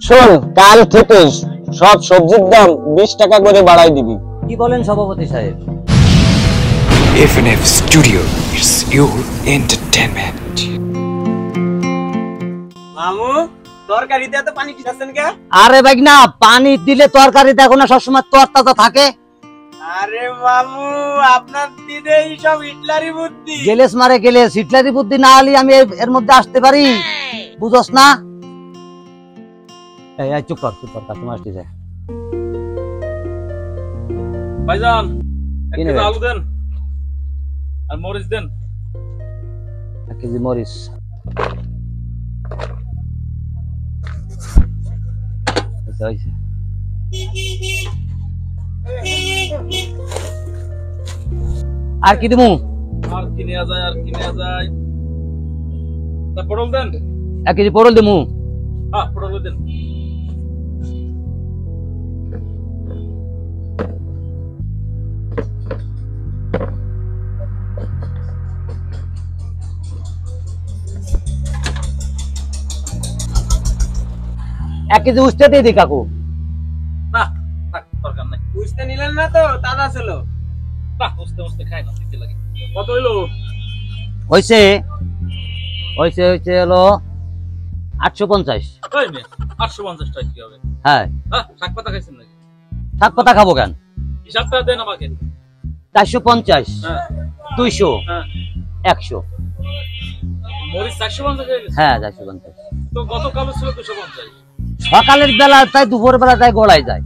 শোন, কাল থেকে সব সবজির দাম 20 টাকা করে বাড়াই দিবি। কি বলেন সভাপতি সাহেব? FNF Studio, it's your entertainment. মামু, তরকারিতে এত পানি কি দিচ্ছেন কে? আরে ভাই না, পানি দিলে তরকারি দেখো না সবসময় তরতাজা থাকে। আরে মামু, আপনার দিনে এই সব হিটলারি বুদ্ধি। গেলেস মারে গেলেস, হিটলারি বুদ্ধি না হলে আমি এর মধ্যে আসতে পারি? বুঝছস না? এই চুপ কর কাস্টমার আসছে। ভাইজান, এক কেজি আলু দেন আর মরিচ দেন। 1 কেজি মরিচ। আর কি দিমু? আর কি নেওয়া যায়? তা পটল দেন। 1 কেজি পটল দিমু। হ্যাঁ, পটল দেন। এক কেজি উস্তে দিয়ে দি কাকু। না, দরকার নাই। বুঝতে নিলেন না তো, তাজা ছিল। না, উস্তে খাই না, দিতে লাগে। কত হইলো? হইছে হলো 850। ওই মে 850 টাকা কি হবে? হ্যাঁ। শাক পাতা খাইছেন নাকি? শাক পাতা খাবো কেন? হিসাবটা দেন আমাকে। 450, হ্যাঁ, 200, হ্যাঁ, 100। মরিচ 450 হয়ে গেছে। হ্যাঁ, 450। তো গতকাল ছিল 250। সকালের বেলা তাই, দুপুর বেলা তাই গড়াই যায়।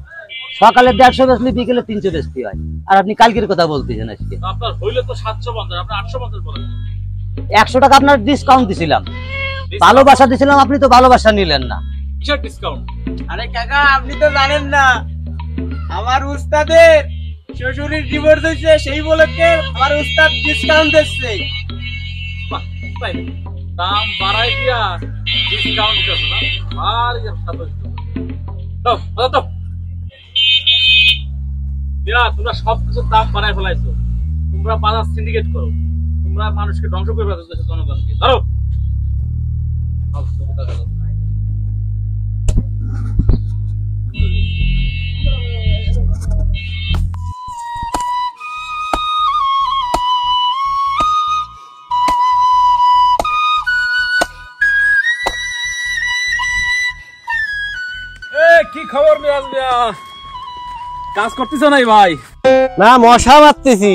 সকালে 150 বেচলে বিকেলে 300 বেচতে হয়। আর আপনি কালকের কথা বলতেছেন আজকে। আপনার হইলে তো 750, আপনি 850 বলেন। 100 টাকা আপনার ডিসকাউন্ট দিছিলাম, ভালোবাসা দিছিলাম, আপনি তো ভালোবাসা নিলেন না। কিসের ডিসকাউন্ট? আরে কাকা, আপনি তো জানেন না, আমার উস্তাদের শ্বশুরের ডিভোর্স হয়েছে, সেই উপলক্ষে আমার উস্তাদ ডিসকাউন্ট দিচ্ছে। তাই দাম বাড়াই দিয়া ডিসকাউন্ট দিতেছ না? আর এর সাথে দাও দাও। মিয়া, তোমরা সব কিছুর দাম বাড়াই ফেলাইছো। তোমরা বাজার সিন্ডিকেট করো, তোমরা মানুষকে ধ্বংস করে ফেলছো, দেশের জনগণকে। ধরো কি খবর মিরাজ মিয়া? কাজ করতেছো নাই ভাই? না, মশা মারতেছি।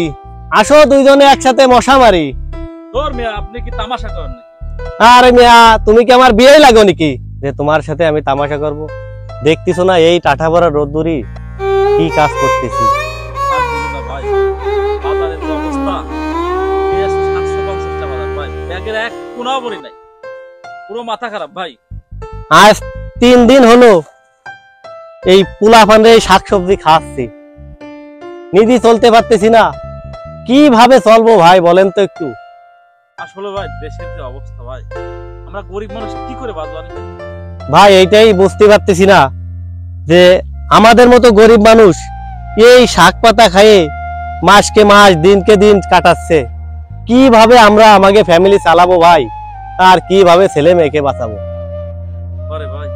আসো দুইজনে একসাথে মশা মারি। তোর মিয়া, আপনি কি তামাশা করেন নাকি? আরে মিয়া, তুমি কি আমার বিয়ে লাগো নাকি যে তোমার সাথে আমি তামাশা করব? দেখতেছো না এই টাটা ভরা রোদ্দুরি কি কাজ করতেছি। আর বলো না ভাই, বাজারের যে অবস্থা, পেঁয়াজ 750 টাকা বাজার ভাই, ব্যাগের এক কোনাও ভরি নাই, পুরো মাথা খারাপ ভাই। আজ 3 দিন হলো এই পোলাপান এই শাকসবজি খাচ্ছি, নিজে চলতে পারতেছি না। কিভাবে চলবো ভাই বলেন তো একটু? আসলে ভাই, দেশের যে অবস্থা ভাই, আমরা গরিব মানুষ কি করে বাঁচবো ভাই? এইটাই বুঝতে পারতেছি না যে আমাদের মতো গরিব মানুষ এই শাক পাতা খায়ে মাসকে মাস দিনকে দিন কাটাচ্ছে। কিভাবে আমরা আমাকে ফ্যামিলি চালাবো ভাই, আর কিভাবে ছেলে মেয়েকে বাঁচাবো? আরে ভাই,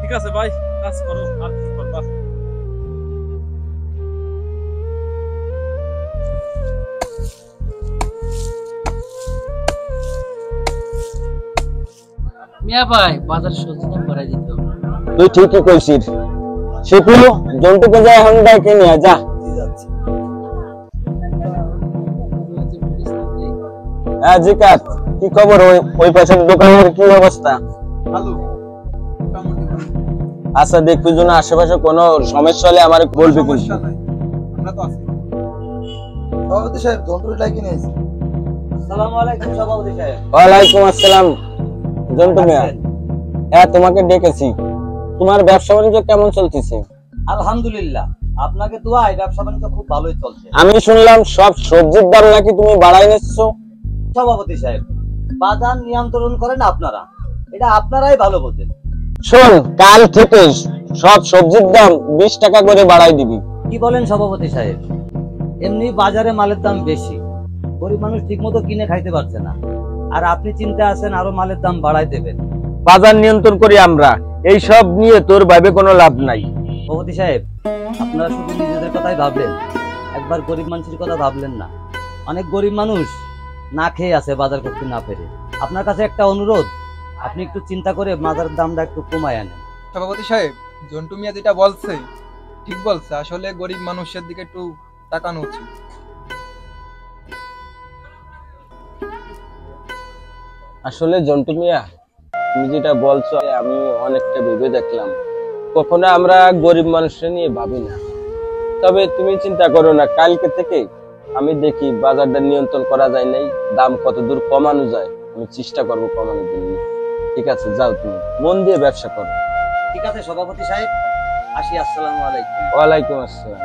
ঠিক আছে ভাই, কাজ করো, আর কি করবা। মিয়া ভাই, বাজার সবজি দাম বাড়াই দিত। তুই ঠিকই কইছিস। শিপুলো জন্টুকে যায় এখন ডাকে নিয়ে যা। হ্যাঁ জিকাত, কি খবর? ওই পাশের দোকানের কি অবস্থা? আচ্ছা দেখবি যেন আশেপাশে কোনো সমস্যা হলে আমার বলবি কিন্তু। সভাপতি সাহেব, জন্টুর ডাকে নিয়ে এসেছি। আসসালামু আলাইকুম সভাপতি সাহেব। ওয়ালাইকুম আসসালাম জন্টু মিয়া। হ্যাঁ, তোমাকে ডেকেছি। তোমার ব্যবসা বাণিজ্য কেমন চলতেছে? আলহামদুলিল্লাহ, আপনাকে দোয়ায় ব্যবসা বাণিজ্য খুব ভালোই চলছে। আমি শুনলাম সব সবজির দাম নাকি তুমি বাড়াই নিচ্ছো। সভাপতি সাহেব, বাজার নিয়ন্ত্রণ করেন আপনারা, এটা আপনারাই ভালো বোঝেন। শোন, কাল থেকে সব সবজির দাম 20 টাকা করে বাড়াই দিবি। কি বলেন সভাপতি সাহেব? এমনি বাজারে মালের দাম বেশি, গরিব মানুষ ঠিক মতো কিনে খাইতে পারছে না, আর আপনি চিন্তা আছেন আরো মালের দাম বাড়াই দেবেন। বাজার নিয়ন্ত্রণ করি আমরা, এই সব নিয়ে তোর ভাবে কোনো লাভ নাই। সভাপতি সাহেব, আপনারা শুধু নিজেদের কথাই ভাবলেন, একবার গরিব মানুষের কথা ভাবলেন না। অনেক গরিব মানুষ না খেয়ে আছে বাজার করতে না পেরে। আপনার কাছে একটা অনুরোধ, আপনি একটু চিন্তা করে বাজারের দামটা একটু কমায় আনেন। সভাপতি সাহেব, জন্টু মিয়া যেটা বলছে ঠিক বলছে, আসলে গরিব মানুষের দিকে একটু তাকানো উচিত। আসলে জন্টু মিয়া, তুমি যেটা বলছো আমি অনেকটা ভেবে দেখলাম, কখনো আমরা গরিব মানুষের নিয়ে ভাবি না। তবে তুমি চিন্তা করো না, কালকে থেকে আমি দেখি বাজারটা নিয়ন্ত্রণ করা যায় নাই, দাম কত দূর কমানো যায় আমি চেষ্টা করবো কমানোর জন্য। ঠিক আছে, যাও তুমি মন দিয়ে ব্যবসা করো। ঠিক আছে সভাপতি সাহেব, আসি। আসসালামু আলাইকুম। ওয়ালাইকুম আসসালাম।